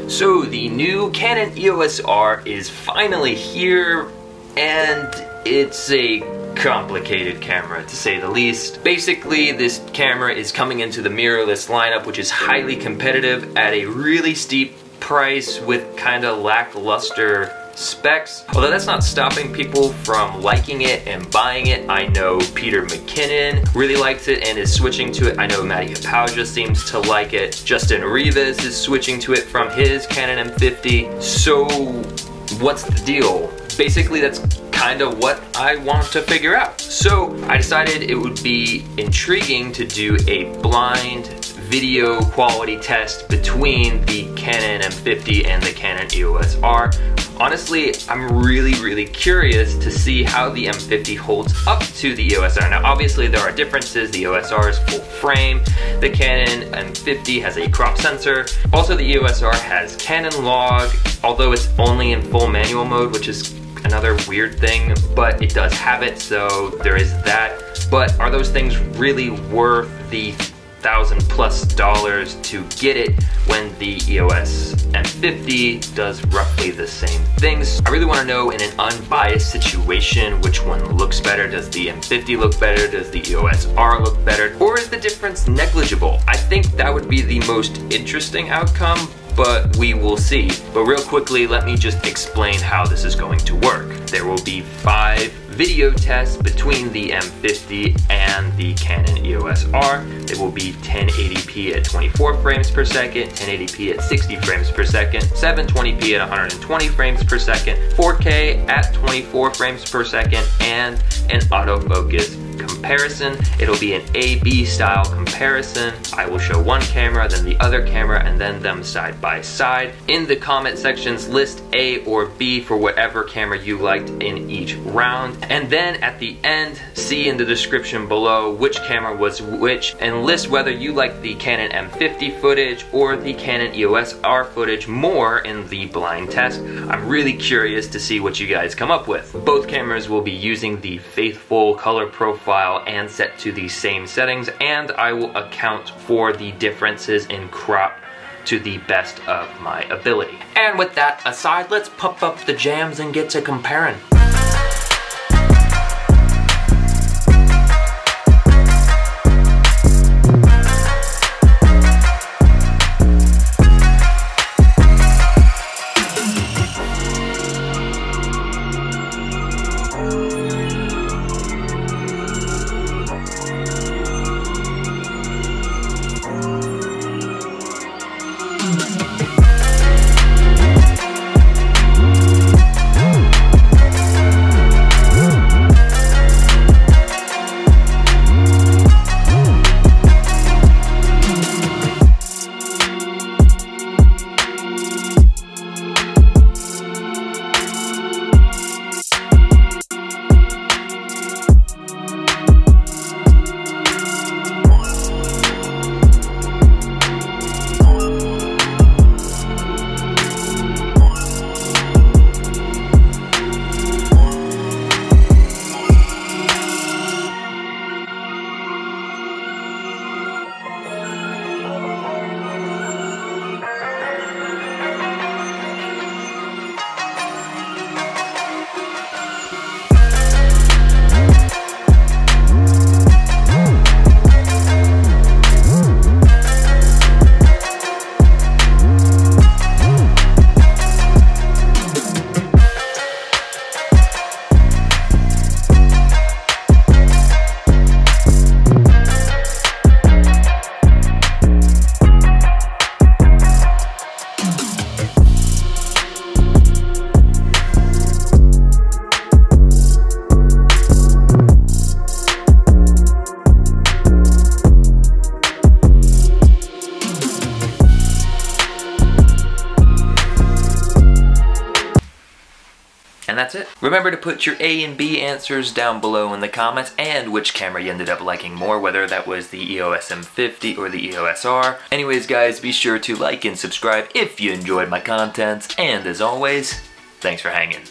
So the new Canon EOS R is finally here, and it's a complicated camera to say the least. Basically, this camera is coming into the mirrorless lineup, which is highly competitive at a really steep price with kind of lackluster specs. Although that's not stopping people from liking it and buying it. I know Peter McKinnon really likes it and is switching to it. I know Matty Hapauja seems to like it. Justin Rivas is switching to it from his Canon M50. So what's the deal? Basically, that's kind of what I want to figure out. So I decided it would be intriguing to do a blind video quality test between the Canon M50 and the Canon EOS R. Honestly, I'm really curious to see how the M50 holds up to the EOS R. Now obviously there are differences. The EOS R is full frame, the Canon M50 has a crop sensor. Also the EOS R has Canon log, although it's only in full manual mode, which is another weird thing, but it does have it, so there is that. But are those things really worth the $1,000+ to get it when the EOS M50 does roughly the same things? I really want to know in an unbiased situation which one looks better. Does the M50 look better? Does the EOS R look better? Or is the difference negligible? I think that would be the most interesting outcome, but we will see. But real quickly, let me just explain how this is going to work. There will be 5 video tests between the M50 and the Canon EOS R. It will be 1080p at 24 frames per second, 1080p at 60 frames per second, 720p at 120 frames per second, 4K at 24 frames per second, and an autofocus comparison. It'll be an A/B style comparison. I will show one camera, then the other camera, and then them side by side. In the comment sections, list A or B for whatever camera you liked in each round. And then at the end, see in the description below which camera was which, and list whether you like the Canon M50 footage or the Canon EOS R footage more in the blind test. I'm really curious to see what you guys come up with. Both cameras will be using the faithful color profile and set to the same settings, and I will account for the differences in crop to the best of my ability. And with that aside, let's pump up the jams and get to comparing. And that's it. Remember to put your A and B answers down below in the comments, and which camera you ended up liking more, whether that was the EOS M50 or the EOS R. Anyways guys, be sure to like and subscribe if you enjoyed my content, and as always, thanks for hanging.